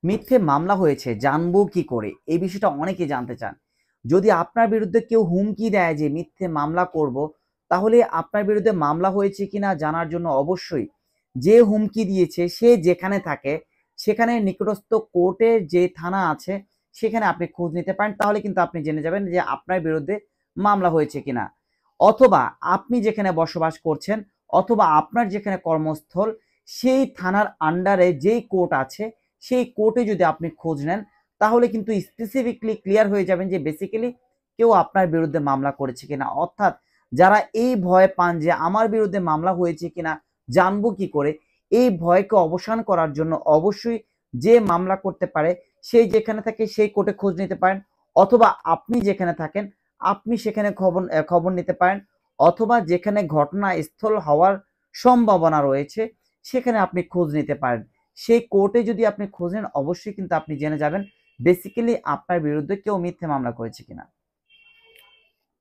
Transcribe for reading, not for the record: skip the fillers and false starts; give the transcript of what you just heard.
মিথ্যে মামলা হয়েছে জানবো কি করে, এই বিষয়টা অনেকে জানতে চান। যদি আপনার বিরুদ্ধে কেউ হুমকি দেয় যে মিথ্যে মামলা করব, তাহলে আপনার বিরুদ্ধে মামলা হয়েছে কিনা জানার জন্য অবশ্যই যে হুমকি দিয়েছে সে যেখানে থাকে সেখানে নিকটস্থ কোর্টের যে থানা আছে সেখানে আপনি খোঁজ নিতে পারেন। তাহলে কিন্তু আপনি জেনে যাবেন যে আপনার বিরুদ্ধে মামলা হয়েছে কিনা। অথবা আপনি যেখানে বসবাস করছেন অথবা আপনার যেখানে কর্মস্থল সেই থানার আন্ডারে যেই কোর্ট আছে সেই কোর্টে যদি আপনি খোঁজ নেন তাহলে কিন্তু স্পেসিফিকলি ক্লিয়ার হয়ে যাবেন যে বেসিক্যালি কেউ আপনার বিরুদ্ধে মামলা করেছে কিনা। অর্থাৎ যারা এই ভয় পান যে আমার বিরুদ্ধে মামলা হয়েছে কিনা জানবো কি করে, এই ভয়কে অবসান করার জন্য অবশ্যই যে মামলা করতে পারে সেই যেখানে থাকে সেই কোর্টে খোঁজ নিতে পারেন। অথবা আপনি যেখানে থাকেন আপনি সেখানে খবর নিতে পারেন। অথবা যেখানে ঘটনাস্থল হওয়ার সম্ভাবনা রয়েছে সেখানে আপনি খোঁজ নিতে পারেন। সেই কোর্টে যদি আপনি খোঁজ নেন অবশ্যই কিন্তু আপনি জেনে যাবেন বেসিক্যালি আপনার বিরুদ্ধে কেউ মিথ্যে মামলা করেছে কিনা।